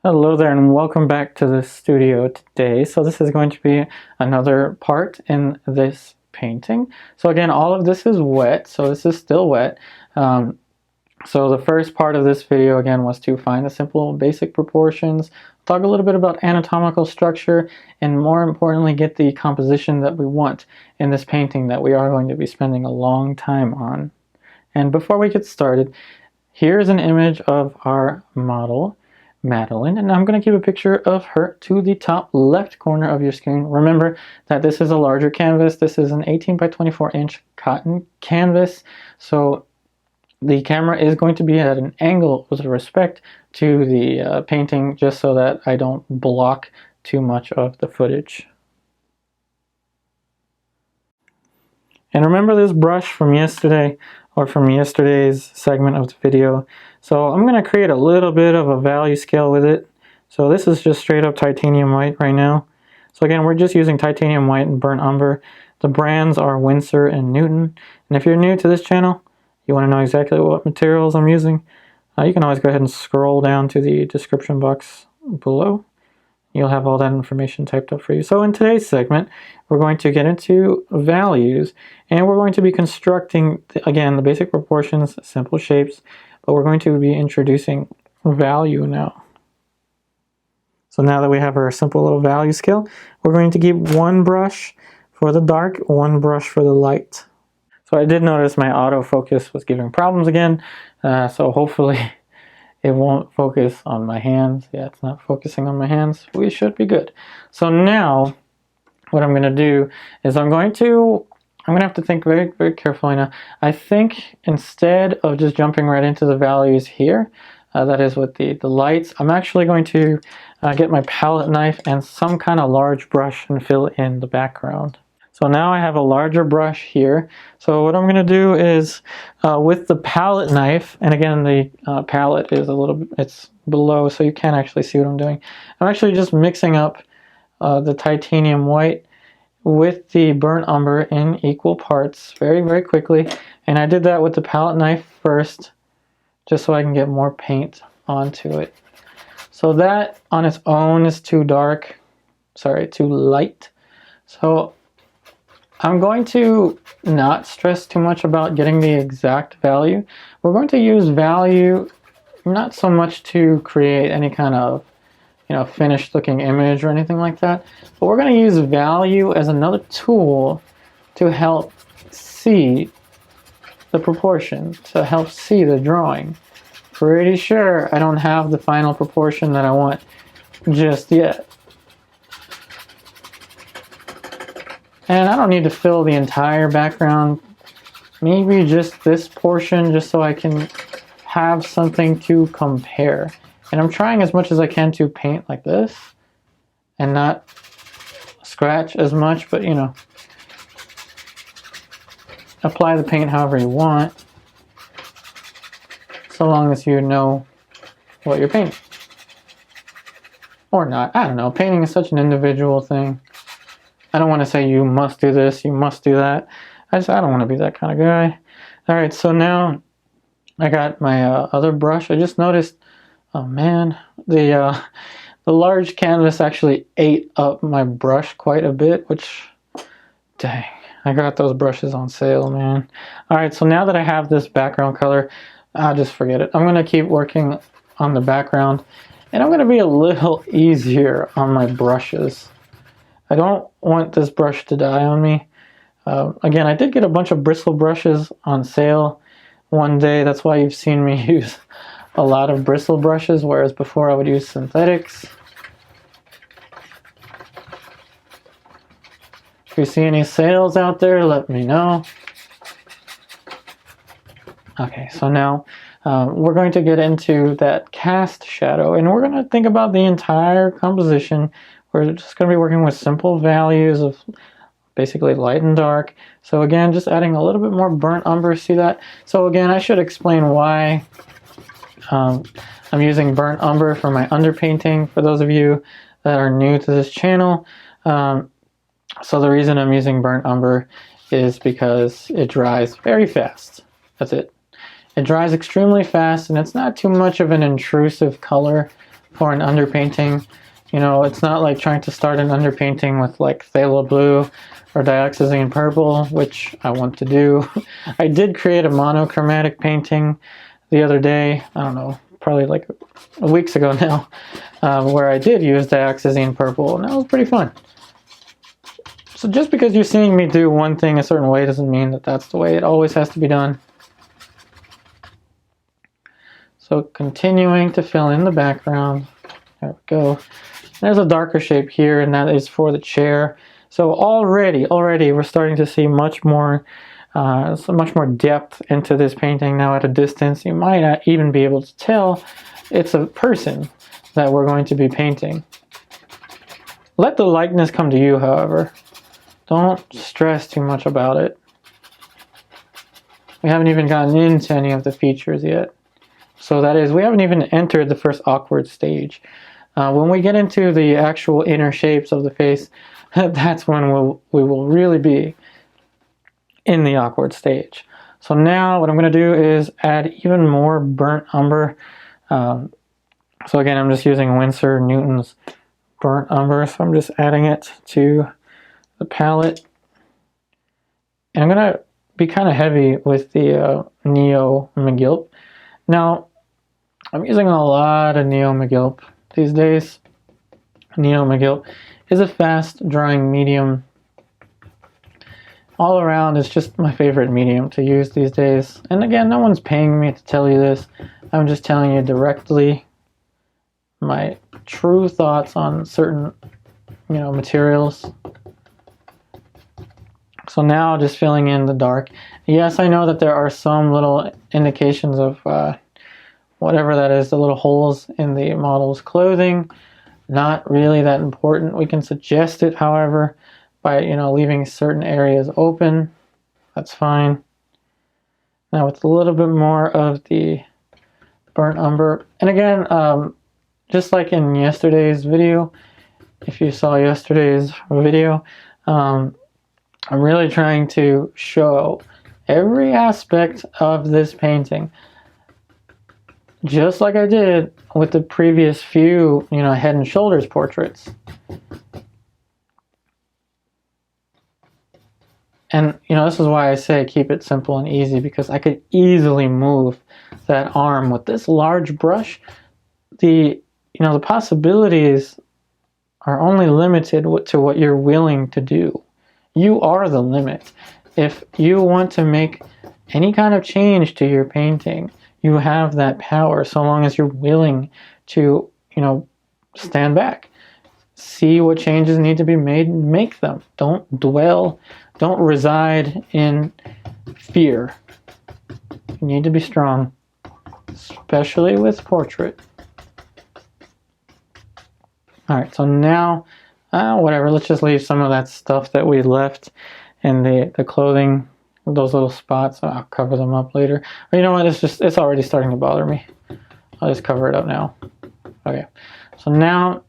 Hello there and welcome back to the studio today. So this is going to be another part in this painting. So again, all of this is wet, so this is still wet. So the first part of this video again was to find the simple basic proportions, talk a little bit about anatomical structure, and more importantly get the composition that we want in this painting that we are going to be spending a long time on. And before we get started, here's an image of our model, Madeline, and I'm going to keep a picture of her to the top left corner of your screen. Remember that this is a larger canvas. This is an 18 by 24 inch cotton canvas, so the camera is going to be at an angle with respect to the painting, just so that I don't block too much of the footage. And remember this brush from yesterday, or from yesterday's segment of the video. So I'm going to create a little bit of a value scale with it. So this is just straight up titanium white right now. So again, we're just using titanium white and burnt umber. The brands are Winsor and Newton. And if you're new to this channel, you want to know exactly what materials I'm using, you can always go ahead and scroll down to the description box below. You'll have all that information typed up for you. So in today's segment, we're going to get into values, and we're going to be constructing, again, the basic proportions, simple shapes, but we're going to be introducing value now. So now that we have our simple little value scale, we're going to keep one brush for the dark, one brush for the light. So I did notice my autofocus was giving problems again, so hopefully it won't focus on my hands. Yeah, it's not focusing on my hands. We should be good. So now, what I'm going to do is I'm going to have to think very, very carefully now. I think instead of just jumping right into the values here, that is with the lights, I'm actually going to get my palette knife and some kind of large brush and fill in the background. So now I have a larger brush here. So what I'm going to do is with the palette knife, and again the palette is a little bit, it's below so you can't actually see what I'm doing. I'm actually just mixing up the titanium white with the burnt umber in equal parts very, very quickly. And I did that with the palette knife first, just so I can get more paint onto it. So that on its own is too dark, sorry, too light. So I'm going to not stress too much about getting the exact value. We're going to use value not so much to create any kind of, finished looking image or anything like that, but we're going to use value as another tool to help see the proportion, to help see the drawing. Pretty sure I don't have the final proportion that I want just yet. And I don't need to fill the entire background, maybe just this portion, just so I can have something to compare. And I'm trying as much as I can to paint like this and not scratch as much, but apply the paint however you want, so long as you know what you're painting. Or not, I don't know, painting is such an individual thing. I don't want to say you must do this, you must do that. I don't want to be that kind of guy. Alright, so now I got my other brush. I just noticed, oh man, the large canvas actually ate up my brush quite a bit, which, dang, I got those brushes on sale, man. Alright, so now that I have this background color, I'll just forget it. I'm going to keep working on the background, and I'm going to be a little easier on my brushes. I don't want this brush to die on me. Again, I did get a bunch of bristle brushes on sale one day. That's why you've seen me use a lot of bristle brushes, whereas before I would use synthetics. If you see any sales out there, let me know. Okay, so now we're going to get into that cast shadow, and we're going to think about the entire composition. We're just going to be working with simple values of basically light and dark. So again, just adding a little bit more burnt umber, see that? So again, I should explain why I'm using burnt umber for my underpainting, for those of you that are new to this channel. So the reason I'm using burnt umber is because it dries very fast. That's it. It dries extremely fast, and it's not too much of an intrusive color for an underpainting. You know, it's not like trying to start an underpainting with like phthalo blue or dioxazine purple, which I want to do. I did create a monochromatic painting the other day, I don't know, probably like weeks ago now, where I did use dioxazine purple, and that was pretty fun. So just because you're seeing me do one thing a certain way doesn't mean that that's the way it always has to be done. So continuing to fill in the background. There we go. There's a darker shape here, and that is for the chair. So already we're starting to see much more depth into this painting. Now at a distance, you might not even be able to tell it's a person that we're going to be painting. Let the likeness come to you, however. Don't stress too much about it. We haven't even gotten into any of the features yet. So that is, we haven't even entered the first awkward stage. When we get into the actual inner shapes of the face, that's when we will really be in the awkward stage. So now what I'm going to do is add even more burnt umber. So again, I'm just using Winsor Newton's burnt umber. So I'm just adding it to the palette. And I'm going to be kind of heavy with the Neo Megilp. Now, I'm using a lot of Neo Megilp these days. Neo Megilp is a fast drying medium. All around, it's just my favorite medium to use these days. And again, no one's paying me to tell you this. I'm just telling you directly my true thoughts on certain, materials. So now just filling in the dark. Yes, I know that there are some little indications of whatever that is, the little holes in the model's clothing. Not really that important. We can suggest it, however, by leaving certain areas open. That's fine. Now with a little bit more of the burnt umber. And again, just like in yesterday's video, if you saw yesterday's video, I'm really trying to show every aspect of this painting, just like I did with the previous few, head and shoulders portraits. And, this is why I say keep it simple and easy, because I could easily move that arm with this large brush. The possibilities are only limited to what you're willing to do. You are the limit. If you want to make any kind of change to your painting, you have that power, so long as you're willing to, stand back. See what changes need to be made and make them. Don't dwell, don't reside in fear. You need to be strong, especially with portrait. Alright, so now, whatever, let's just leave some of that stuff that we left in the clothing, those little spots. I'll cover them up later. But you know what, it's already starting to bother me. I'll just cover it up now. Okay, so now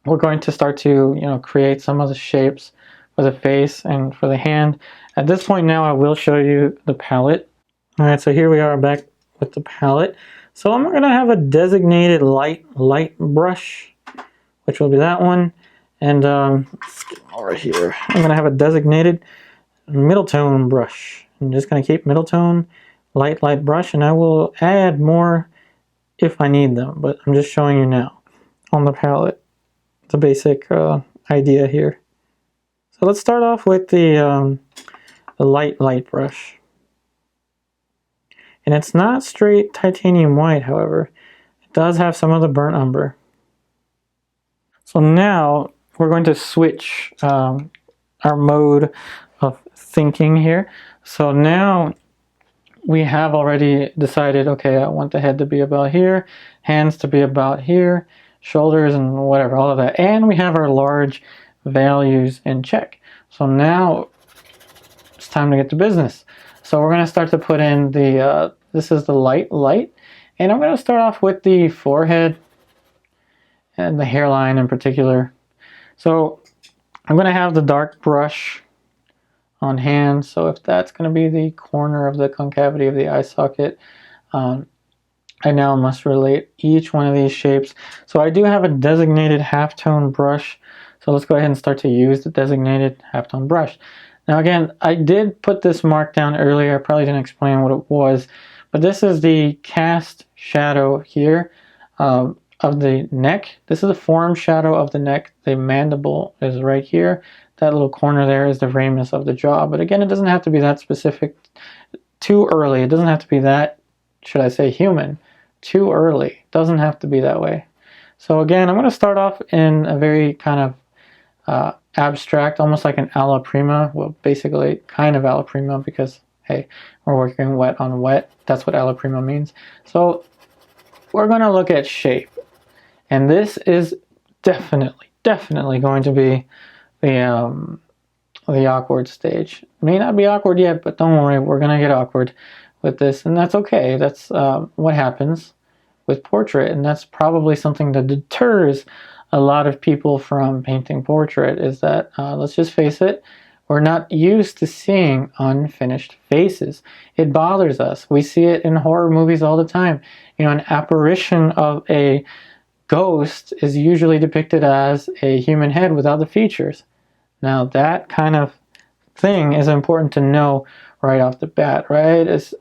we're going to start to, create some of the shapes for the face and for the hand. At this point now, I will show you the palette. Alright, so here we are back with the palette. So I'm going to have a designated light brush, which will be that one. And let's get over here. I'm going to have a designated middle tone brush. I'm just going to keep middle tone, light brush, and I will add more if I need them. But I'm just showing you now on the palette the basic idea here. So let's start off with the light brush. And it's not straight titanium white, however. It does have some of the burnt umber. So now we're going to switch our mode of thinking here. So now we have already decided, okay, I want the head to be about here, hands to be about here, shoulders and whatever, all of that. And we have our large values in check. So now it's time to get to business. So we're going to start to put in the, this is the light. And I'm going to start off with the forehead and the hairline in particular. So I'm going to have the dark brush on hand. So if that's going to be the corner of the concavity of the eye socket, I now must relate each one of these shapes. So I do have a designated halftone brush. So let's go ahead and start to use the designated halftone brush. Now again, I did put this mark down earlier. I probably didn't explain what it was, but this is the cast shadow here of the neck. This is the form shadow of the neck. The mandible is right here. That little corner there is the ramus of the jaw. But again, it doesn't have to be that specific too early. It doesn't have to be that, should I say, human too early. It doesn't have to be that way. So again, I'm going to start off in a very kind of abstract, almost like an alla prima. Well, basically kind of alla prima, because hey, we're working wet on wet. That's what alla prima means. So we're going to look at shape, and this is definitely going to be the awkward stage. It may not be awkward yet, but don't worry, we're going to get awkward with this, and that's okay. That's what happens with portrait, and that's probably something that deters a lot of people from painting portrait, is that, let's just face it, we're not used to seeing unfinished faces. It bothers us. We see it in horror movies all the time. You know, an apparition of a ghost is usually depicted as a human head without the features. Now that kind of thing is important to know right off the bat, right? As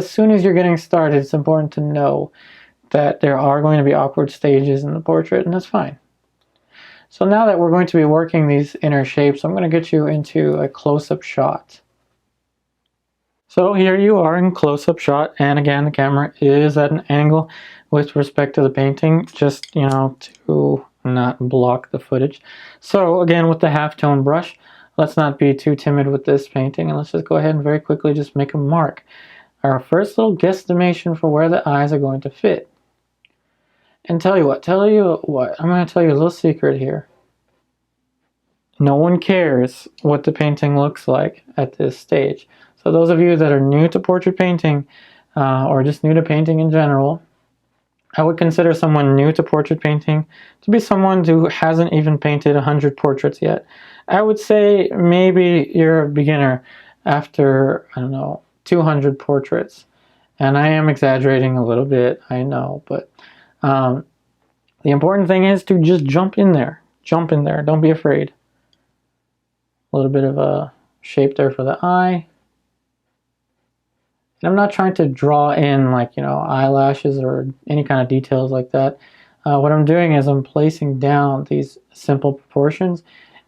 soon as you're getting started, it's important to know that there are going to be awkward stages in the portrait, and that's fine. So now that we're going to be working these inner shapes, I'm going to get you into a close-up shot. So here you are in close-up shot, and again, the camera is at an angle with respect to the painting, just, you know, to not block the footage. So again, with the halftone brush, let's not be too timid with this painting, and let's just go ahead and very quickly just make a mark. Our first little guesstimation for where the eyes are going to fit. And tell you what, I'm going to tell you a little secret here. No one cares what the painting looks like at this stage. So those of you that are new to portrait painting, or just new to painting in general, I would consider someone new to portrait painting to be someone who hasn't even painted 100 portraits yet. I would say maybe you're a beginner after, I don't know, 200 portraits. And I am exaggerating a little bit, I know, but the important thing is to just jump in there. Jump in there. Don't be afraid. A little bit of a shape there for the eye. And I'm not trying to draw in, like, you know, eyelashes or any kind of details like that. What I'm doing is I'm placing down these simple proportions,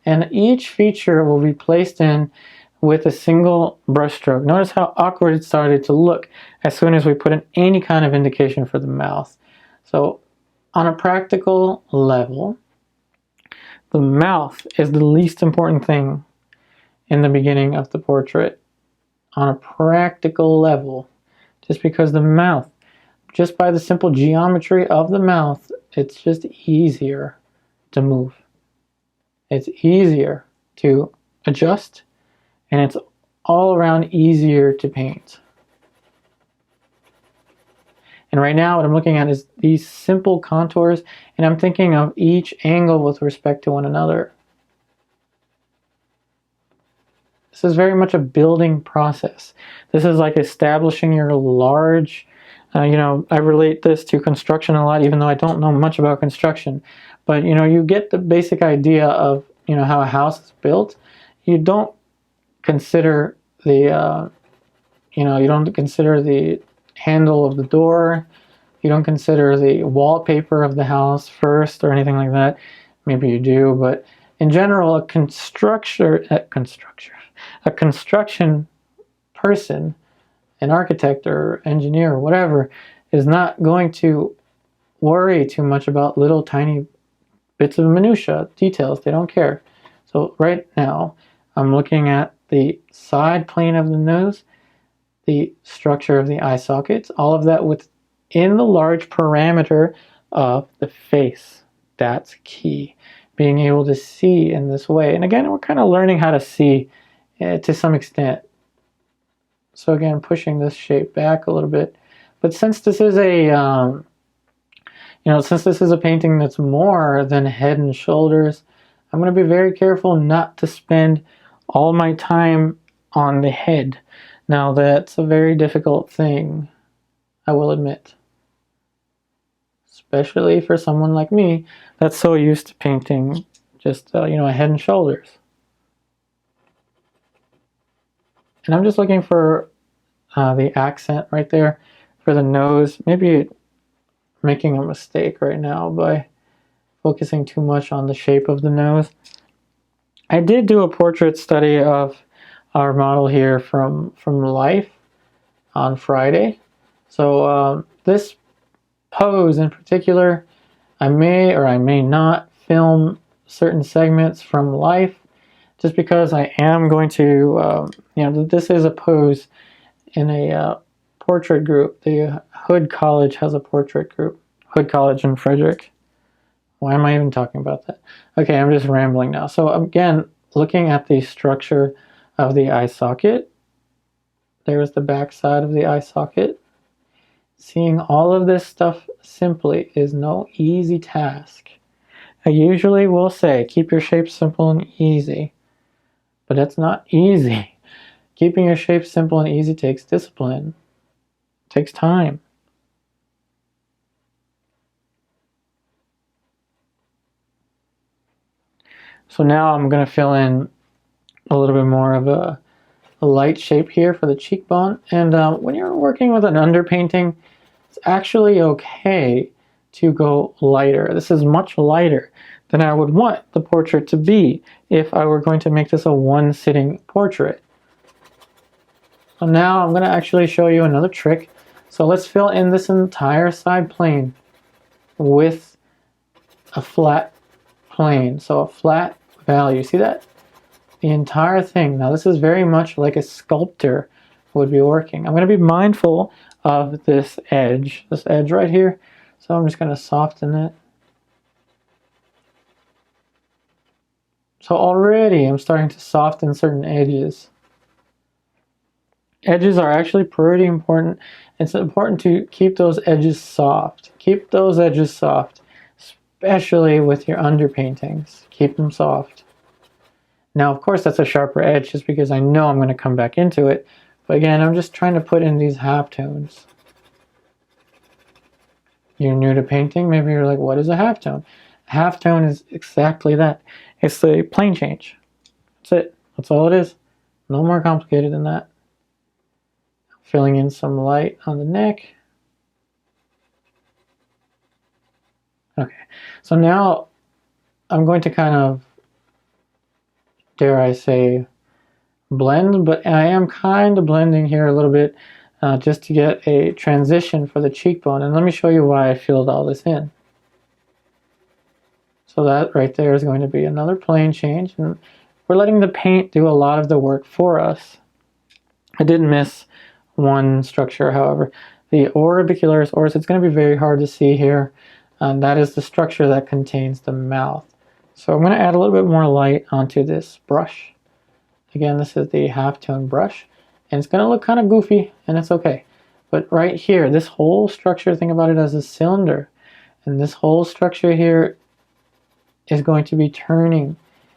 and each feature will be placed in with a single brush stroke. Notice how awkward it started to look as soon as we put in any kind of indication for the mouth. So on a practical level, the mouth is the least important thing in the beginning of the portrait. On a practical level, just because the mouth, just by the simple geometry of the mouth, it's just easier to move. It's easier to adjust, and it's all around easier to paint. And right now what I'm looking at is these simple contours, and I'm thinking of each angle with respect to one another. This is very much a building process. This is like establishing your large, you know, I relate this to construction a lot, even though I don't know much about construction. But, you know, you get the basic idea of, you know, how a house is built. You don't consider the, you know, you don't consider the handle of the door. You don't consider the wallpaper of the house first or anything like that. Maybe you do, but in general, a construction person, an architect or engineer or whatever, is not going to worry too much about little tiny bits of minutia, details. They don't care. So right now, I'm looking at the side plane of the nose, the structure of the eye sockets, all of that within the large parameter of the face. That's key. Being able to see in this way. And again, we're kind of learning how to see to some extent. So again, pushing this shape back a little bit. But since this is a, you know, since this is a painting that's more than head and shoulders, I'm going to be very careful not to spend all my time on the head. Now that's a very difficult thing, I will admit. especially for someone like me that's so used to painting just, a head and shoulders. And I'm just looking for the accent right there for the nose. Maybe making a mistake right now by focusing too much on the shape of the nose. I did do a portrait study of our model here from life on Friday. So this pose in particular, I may or I may not film certain segments from life, just because I am going to, this is a pose in a portrait group. The Hood College has a portrait group. Hood College in Frederick. Why am I even talking about that? Okay, I'm just rambling now. So again, looking at the structure of the eye socket, there's the back side of the eye socket. Seeing all of this stuff simply is no easy task. I usually will say, keep your shape simple and easy, but that's not easy. Keeping your shape simple and easy takes discipline, takes time. So now I'm going to fill in a little bit more of a light shape here for the cheekbone. And when you're working with an underpainting, it's actually okay to go lighter. This is much lighter than I would want the portrait to be if I were going to make this a one-sitting portrait. So now I'm going to actually show you another trick. So let's fill in this entire side plane with a flat plane. So a flat value. See that? The entire thing. Now this is very much like a sculptor would be working. I'm going to be mindful of this edge right here. So I'm just going to soften it. So already I'm starting to soften certain edges. Edges are actually pretty important. It's important to keep those edges soft. Keep those edges soft, especially with your underpaintings. Keep them soft. Now, of course, that's a sharper edge just because I know I'm going to come back into it. But again, I'm just trying to put in these halftones. You're new to painting, maybe you're like, what is a halftone? A halftone is exactly that. It's the plane change. That's it. That's all it is. No more complicated than that. Filling in some light on the neck. Okay, so now I'm going to kind of, dare I say, blend, but I am kind of blending here a little bit just to get a transition for the cheekbone. And let me show you why I filled all this in. So that right there is going to be another plane change. And we're letting the paint do a lot of the work for us. I did miss one structure, however. The orbicularis oris, it's going to be very hard to see here. And that is the structure that contains the mouth. So I'm going to add a little bit more light onto this brush. Again, this is the halftone brush. And it's going to look kind of goofy, and it's okay. But right here, this whole structure, think about it as a cylinder. And this whole structure here is going to be turning.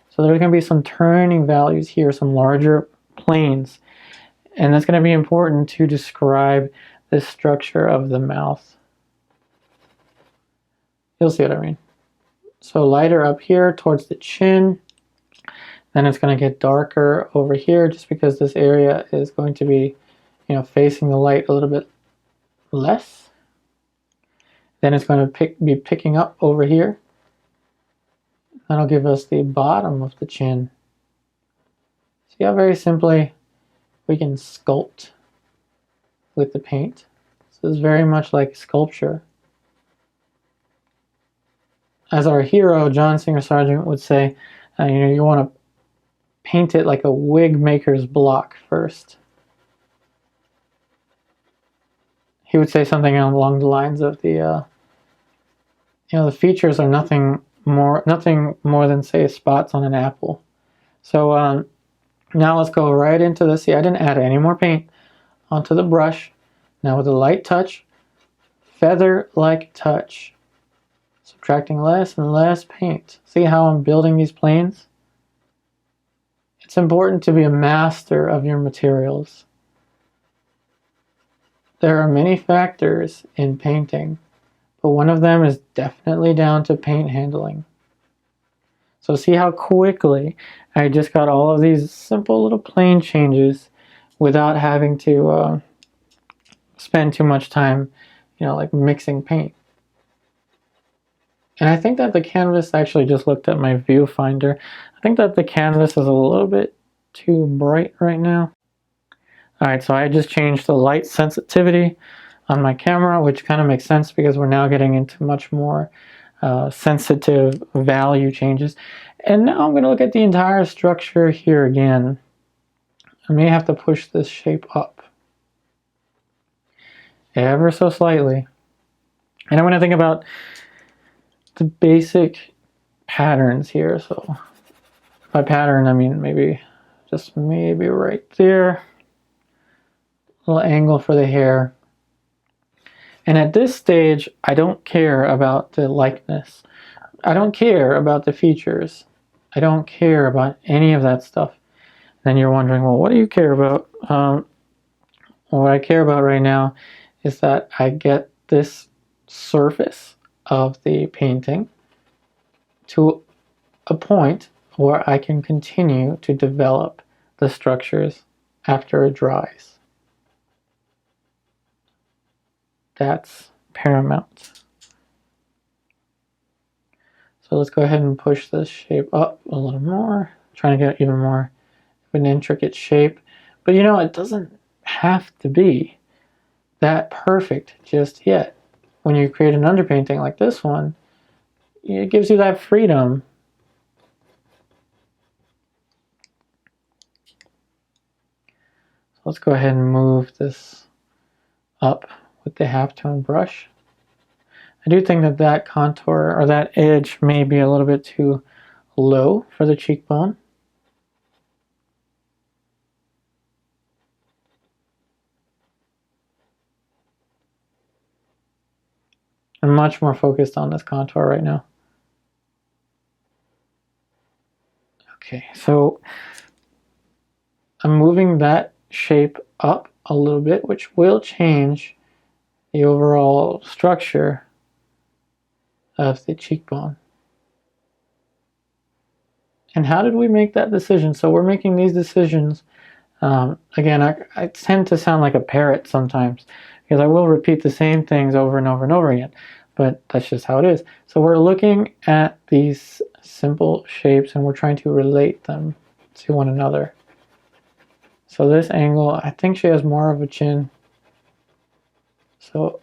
So there's going to be some turning values here, some larger planes. And that's going to be important to describe the structure of the mouth. You'll see what I mean. So lighter up here towards the chin. Then it's going to get darker over here just because this area is going to be, facing the light a little bit less. Then it's going to be picking up over here. That'll give us the bottom of the chin. See how very simply we can sculpt with the paint. This is very much like sculpture. As our hero, John Singer Sargent, would say, you want to paint it like a wig maker's block first. He would say something along the lines of the features are nothing more than, say, spots on an apple. So now let's go right into this. See, I didn't add any more paint onto the brush. Now with a light touch, feather-like touch. Subtracting less and less paint. See how I'm building these planes? It's important to be a master of your materials. There are many factors in painting, but one of them is definitely down to paint handling. So see how quickly I just got all of these simple little plane changes without having to spend too much time, like mixing paint. And I think that the canvas, actually just looked at my viewfinder, I think that the canvas is a little bit too bright right now. Alright, so I just changed the light sensitivity on my camera, which kind of makes sense because we're now getting into much more sensitive value changes. And now I'm going to look at the entire structure here again. I may have to push this shape up ever so slightly. And I want to think about the basic patterns here. So by pattern, I mean maybe right there. Little angle for the hair. And at this stage, I don't care about the likeness. I don't care about the features. I don't care about any of that stuff. Then you're wondering, well, what do you care about? What I care about right now is that I get this surface of the painting to a point where I can continue to develop the structures after it dries. That's paramount. So let's go ahead and push this shape up a little more, trying to get even more of an intricate shape. But it doesn't have to be that perfect just yet. When you create an underpainting like this one, it gives you that freedom. So let's go ahead and move this up with the halftone brush. I do think that that contour or that edge may be a little bit too low for the cheekbone. I'm much more focused on this contour right now. Okay, so I'm moving that shape up a little bit, which will change the overall structure of the cheekbone. And how did we make that decision? So we're making these decisions. Again, I tend to sound like a parrot sometimes because I will repeat the same things over and over and over again, but that's just how it is. So we're looking at these simple shapes and we're trying to relate them to one another. So this angle, I think she has more of a chin. So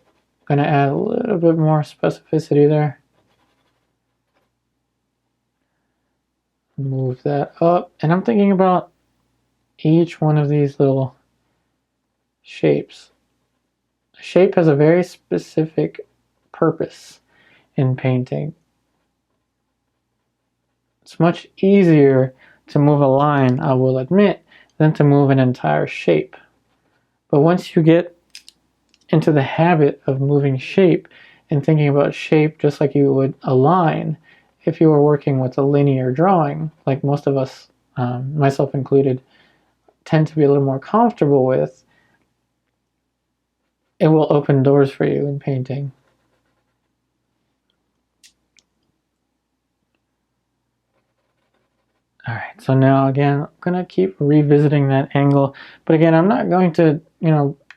I'm going to add a little bit more specificity there. Move that up. And I'm thinking about each one of these little shapes. A shape has a very specific purpose in painting. It's much easier to move a line, I will admit, than to move an entire shape. But once you get into the habit of moving shape and thinking about shape just like you would a line if you were working with a linear drawing, like most of us, myself included, tend to be a little more comfortable with, it will open doors for you in painting. Alright, so now again, I'm going to keep revisiting that angle, but again, I'm not going to,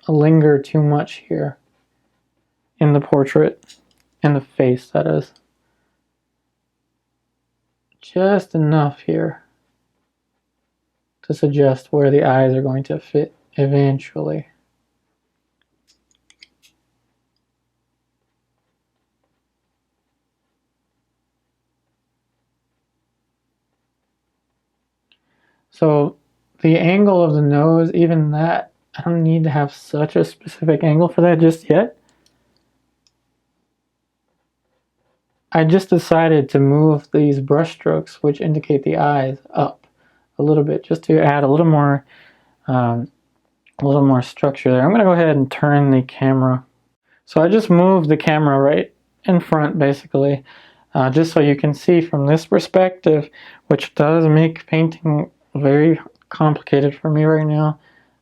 linger too much here in the portrait, in the face, that is. Just enough here to suggest where the eyes are going to fit eventually. So the angle of the nose, even that, I don't need to have such a specific angle for that just yet. I just decided to move these brush strokes, which indicate the eyes, up a little bit, just to add a little more structure there. I'm going to go ahead and turn the camera. So I just moved the camera right in front, basically, just so you can see from this perspective, which does make painting very complicated for me right now,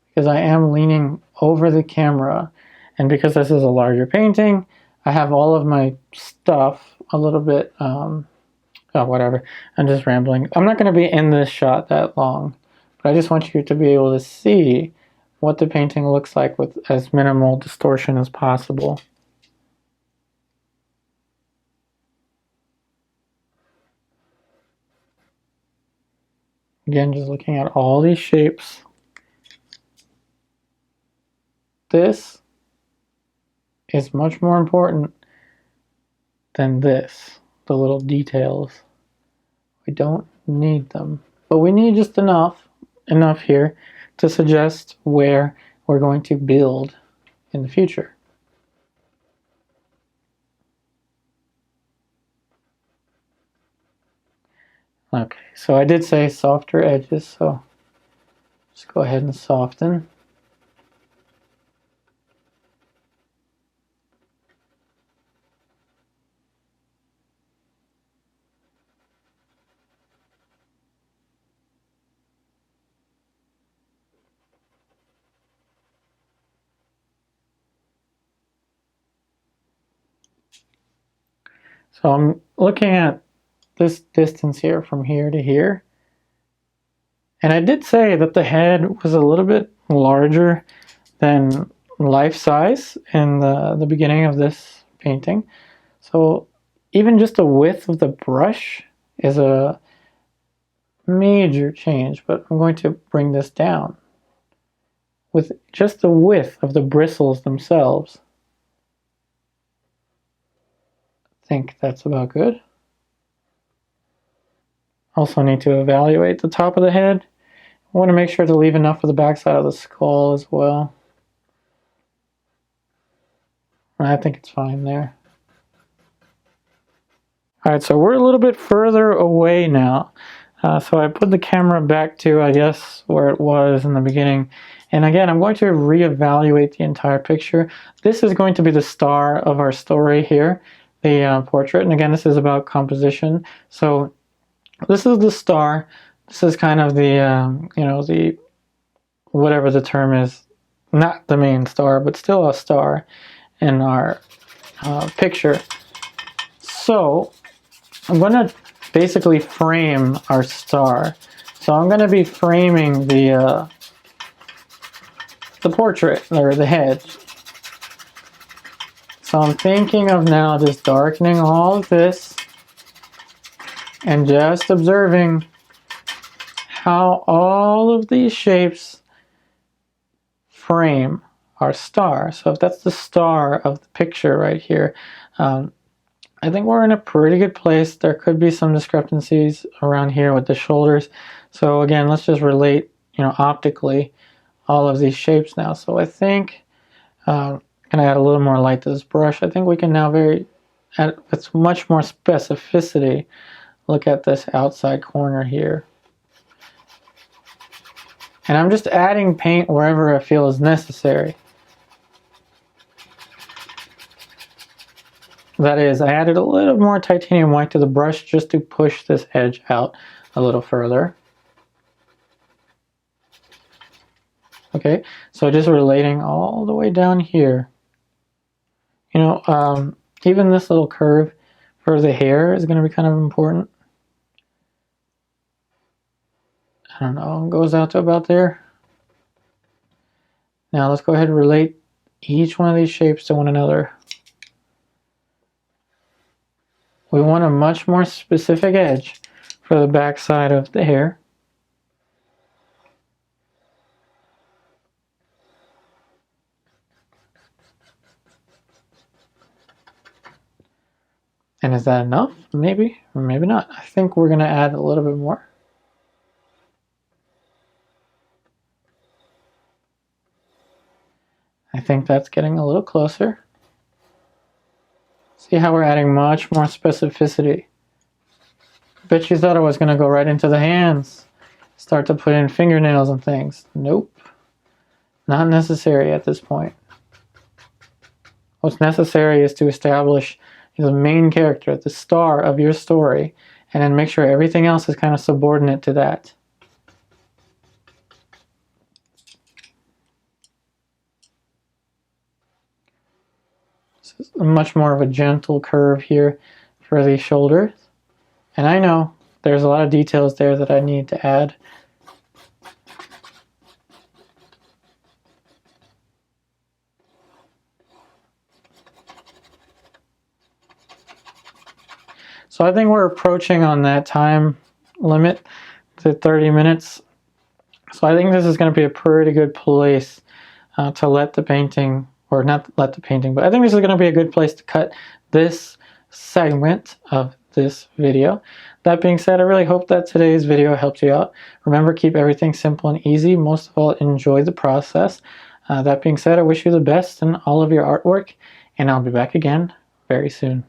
because I am leaning over the camera, and because this is a larger painting, I have all of my stuff a little bit, oh, whatever. I'm just rambling. I'm not going to be in this shot that long, but I just want you to be able to see what the painting looks like with as minimal distortion as possible. Again, just looking at all these shapes. This is much more important than this, the little details. We don't need them, but we need just enough here to suggest where we're going to build in the future. Okay, so I did say softer edges, so just go ahead and soften. So I'm looking at this distance here from here to here. And I did say that the head was a little bit larger than life size in the beginning of this painting. So even just the width of the brush is a major change, but I'm going to bring this down with just the width of the bristles themselves. I think that's about good. Also need to evaluate the top of the head. I want to make sure to leave enough for the backside of the skull as well. I think it's fine there. Alright, so we're a little bit further away now. So I put the camera back to, I guess, where it was in the beginning. And again, I'm going to reevaluate the entire picture. This is going to be the star of our story here, the portrait. And again, this is about composition. So this is the star. This is kind of the, you know, the, whatever the term is, not the main star, but still a star in our picture. So I'm going to basically frame our star. So I'm going to be framing the portrait, or the head. So I'm thinking of now just darkening all of this and just observing how all of these shapes frame our star. So if that's the star of the picture right here, I think we're in a pretty good place. There could be some discrepancies around here with the shoulders. So again, let's just relate, you know, optically all of these shapes now. So I think, can I add a little more light to this brush? I think we can now with much more specificity, look at this outside corner here. And I'm just adding paint wherever I feel is necessary. That is, I added a little more titanium white to the brush just to push this edge out a little further. Okay, so just relating all the way down here. You know, even this little curve for the hair is going to be kind of important. I don't know, it goes out to about there. Now let's go ahead and relate each one of these shapes to one another. We want a much more specific edge for the back side of the hair. And is that enough? Maybe, or maybe not. I think we're going to add a little bit more. I think that's getting a little closer. See how we're adding much more specificity. Bet you thought I was going to go right into the hands. Start to put in fingernails and things. Nope. Not necessary at this point. What's necessary is to establish the main character, the star of your story, and then make sure everything else is kind of subordinate to that. So much more of a gentle curve here for the shoulders. And I know there's a lot of details there that I need to add. So I think we're approaching on that time limit to 30 minutes. So I think this is going to be a pretty good place to let the painting, or not let the painting, but I think this is going to be a good place to cut this segment of this video. That being said, I really hope that today's video helped you out. Remember, keep everything simple and easy. Most of all, enjoy the process. That being said, I wish you the best in all of your artwork, and I'll be back again very soon.